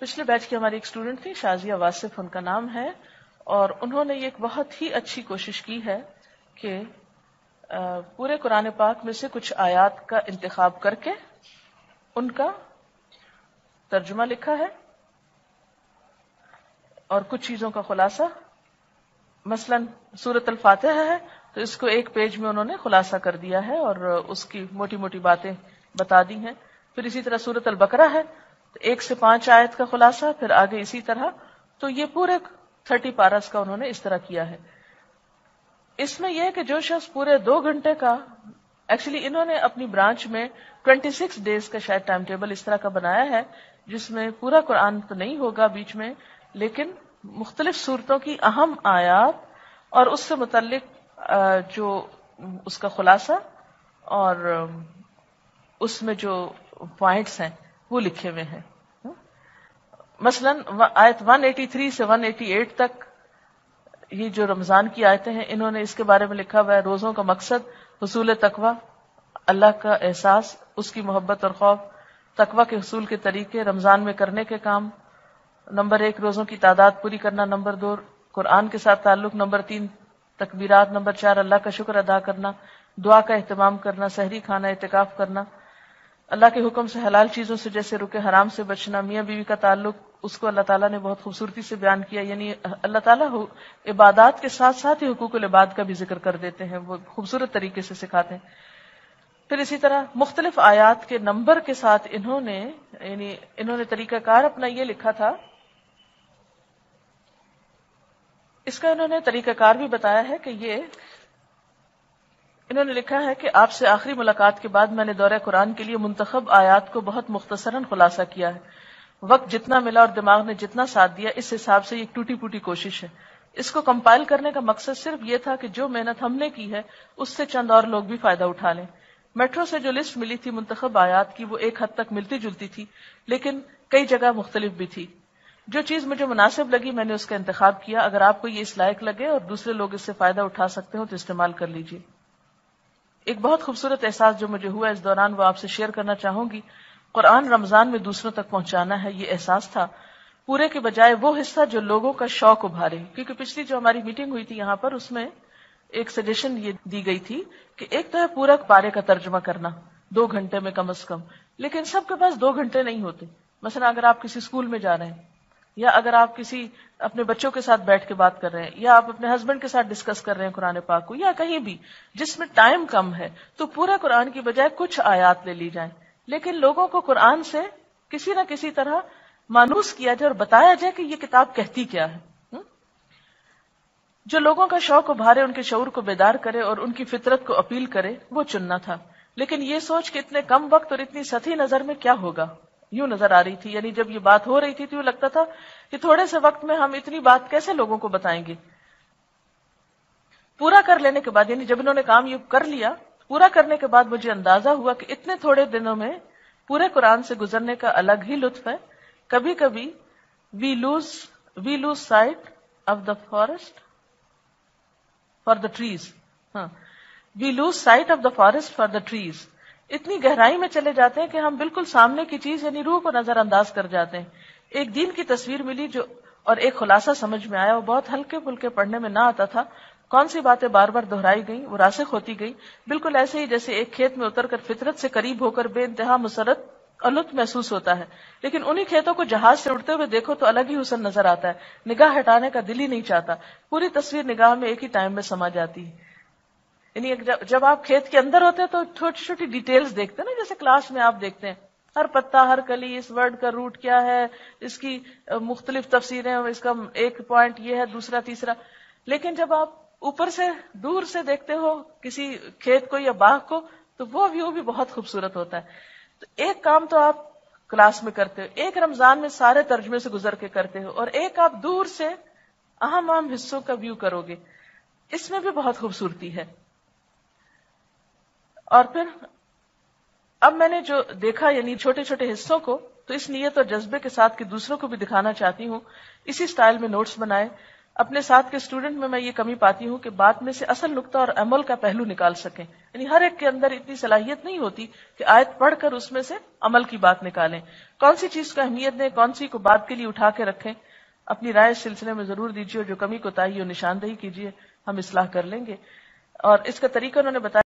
پچھلے بیچ کی ہماری ایک اسٹوڈنٹ تھی شازیہ واصف ان کا نام ہے، اور انہوں نے یہ ایک بہت ہی اچھی کوشش کی ہے کہ پورے قرآن پاک میں سے کچھ آیات کا انتخاب کر کے ان کا ترجمہ لکھا ہے اور کچھ چیزوں کا خلاصہ. مثلا سورۃ الفاتحہ ہے تو اس کو ایک پیج میں انہوں نے خلاصہ کر دیا ہے اور اس کی موٹی موٹی باتیں بتا دی ہیں. پھر اسی طرح سورۃ البقرہ ہے تو 1 سے 5 آیت کا خلاصہ، پھر آگے اسی طرح. تو یہ پورے 30 پارس کا انہوں نے اس طرح کیا ہے. اس میں یہ ہے کہ جو شخص پورے 2 گھنٹے کا، ایکچولی انہوں نے اپنی برانچ میں 26 ڈیز کا شاید ٹائم ٹیبل اس طرح کا بنایا ہے جس میں پورا قرآن تو نہیں ہوگا بیچ میں، لیکن مختلف صورتوں کی اہم آیات اور اس سے متعلق جو اس کا خلاصہ اور اس میں جو پوائنٹس ہیں وہ لکھے ہوئے ہیں. مثلا آیت 183 سے 188 تک یہ جو رمضان کی آیتیں ہیں انہوں نے اس کے بارے میں لکھا ہوا ہے. روزوں کا مقصد حصول تقوی، اللہ کا احساس، اس کی محبت اور خوف، تقوی کے حصول کے طریقے، رمضان میں کرنے کے کام. نمبر 1 روزوں کی تعداد پوری کرنا. نمبر 2 قرآن کے ساتھ تعلق. نمبر 3 تکبیرات. نمبر 4 اللہ کا شکر ادا کرنا، دعا کا اہتمام کرنا، سحری کھانا، اعتکاف کرنا. اللہ کے حکم سے حلال چیزوں سے جیسے رکے حرام سے بچنا. میاں بیوی کا تعلق، اس کو اللہ تعالیٰ نے بہت خوبصورتی سے بیان کیا، یعنی اللہ تعالیٰ عبادات کے ساتھ ساتھ ہی حقوق العباد کا بھی ذکر کر دیتے ہیں، وہ خوبصورت طریقے سے سکھاتے ہیں. پھر اسی طرح مختلف آیات کے نمبر کے ساتھ انہوں نے طریقہ کار اپنا یہ لکھا تھا. اس کا انہوں نے طریقہ کار بھی بتایا ہے کہ یہ انہوں نے لکھا ہے کہ آپ سے آخری ملاقات کے بعد میں نے دورہ قرآن کے لیے منتخب آیات کو بہت مختصراً خلاصہ کیا ہے. وقت جتنا ملا اور دماغ نے جتنا ساتھ دیا اس حساب سے یہ ٹوٹی پوٹی کوشش ہے. اس کو کمپائل کرنے کا مقصد صرف یہ تھا کہ جو محنت ہم نے کی ہے اس سے چند اور لوگ بھی فائدہ اٹھا لیں. میٹرو سے جو لسٹ ملی تھی منتخب آیات کی وہ ایک حد تک ملتی جلتی تھی لیکن کئی جگہ مختلف بھی تھی. جو چیز مجھے مناسب لگی میں نے اس کا انتخاب کیا. اگر آپ کو یہ اس لائق لگے اور دوسرے لوگ اس سے فائدہ اٹھا سکتے ہو تو استعمال کر لیجیے. ایک بہت خوبصورت احساس جو مجھے ہوا اس دوران وہ آپ سے شیئر کرنا چاہوں گی. قرآن رمضان میں دوسروں تک پہنچانا ہے، یہ احساس تھا پورے کے بجائے وہ حصہ جو لوگوں کا شوق ابھارے. کیونکہ پچھلی جو ہماری میٹنگ ہوئی تھی یہاں پر اس میں ایک سجیشن یہ دی گئی تھی کہ ایک تو ہے پورا پارے کا ترجمہ کرنا 2 گھنٹے میں کم از کم، لیکن سب کے پاس 2 گھنٹے نہیں ہوتے. مثلا اگر آپ کسی اسکول میں جا رہے ہیں یا اگر آپ کسی اپنے بچوں کے ساتھ بیٹھ کے بات کر رہے ہیں یا آپ اپنے ہسبینڈ کے ساتھ ڈسکس کر رہے ہیں قرآن پاک کو یا کہیں بھی جس میں ٹائم کم ہے تو پورا قرآن کی بجائے کچھ آیات لے لی جائیں. لیکن لوگوں کو قرآن سے کسی نہ کسی طرح مانوس کیا جائے اور بتایا جائے کہ یہ کتاب کہتی کیا ہے. جو لوگوں کا شوق ابھارے، ان کے شعور کو بیدار کرے اور ان کی فطرت کو اپیل کرے وہ چننا تھا. لیکن یہ سوچ کہ اتنے کم وقت اور اتنی سطحی نظر میں کیا ہوگا یوں نظر آ رہی تھی. یعنی جب یہ بات ہو رہی تھی تو لگتا تھا کہ تھوڑے سے وقت میں ہم اتنی بات کیسے لوگوں کو بتائیں گے. پورا کر لینے کے بعد یعنی جب انہوں نے کام یہ کر لیا، پورا کرنے کے بعد مجھے اندازہ ہوا کہ اتنے تھوڑے دنوں میں پورے قرآن سے گزرنے کا الگ ہی لطف ہے. کبھی کبھی we lose sight of the forest for the trees. We lose sight of the forest for the trees. اتنی گہرائی میں چلے جاتے ہیں کہ ہم بالکل سامنے کی چیز یعنی روح کو نظر انداز کر جاتے ہیں. ایک دین کی تصویر ملی جو اور ایک خلاصہ سمجھ میں آیا. وہ بہت ہلکے پھلکے پڑھنے میں نہ آتا تھا. کون سی باتیں بار بار دہرائی گئیں وہ راسخ ہوتی گئی. بالکل ایسے ہی جیسے ایک کھیت میں اتر کر فطرت سے قریب ہو کر بے انتہا مسرت اور لطف محسوس ہوتا ہے، لیکن انہی کھیتوں کو جہاز سے اڑتے ہوئے دیکھو تو الگ ہی حسن نظر آتا ہے. نگاہ ہٹانے کا دل ہی نہیں چاہتا. پوری تصویر نگاہ میں ایک ہی ٹائم میں سما جاتی ہے. یعنی جب آپ کھیت کے اندر ہوتے ہیں تو چھوٹی چھوٹی ڈیٹیلز دیکھتے ہیں نا، جیسے کلاس میں آپ دیکھتے ہیں ہر پتا ہر کلی، اس ورڈ کا روٹ کیا ہے، اس کی مختلف تفسیریں، اس کا ایک پوائنٹ یہ ہے دوسرا تیسرا. لیکن جب آپ اوپر سے دور سے دیکھتے ہو کسی کھیت کو یا باغ کو تو وہ ویو بھی بہت خوبصورت ہوتا ہے. تو ایک کام تو آپ کلاس میں کرتے ہو، ایک رمضان میں سارے ترجمے سے گزر کے کرتے ہو، اور ایک آپ دور سے اہم حصوں کا ویو کرو گے. اس میں بھی بہت خوبصورتی ہے. اور پھر اب میں نے جو دیکھا یعنی چھوٹے چھوٹے حصوں کو تو اس نیت اور جذبے کے ساتھ کہ دوسروں کو بھی دکھانا چاہتی ہوں، اسی سٹائل میں نوٹس بنائے. اپنے ساتھ کے اسٹوڈنٹ میں یہ کمی پاتی ہوں کہ بات میں سے اصل نقطہ اور عمل کا پہلو نکال سکیں. یعنی ہر ایک کے اندر اتنی صلاحیت نہیں ہوتی کہ آیت پڑھ کر اس میں سے عمل کی بات نکالیں. کون سی چیز کو اہمیت دیں, کون سی کو بات کے لیے اٹھا کے رکھیں, اپنی رائے اس سلسلے میں ضرور دیجیے, اور جو کمی کوتاہی ہو نشاندہی کیجیے, ہم اصلاح کر لیں گے. اور اس کا طریقہ انہوں نے بتایا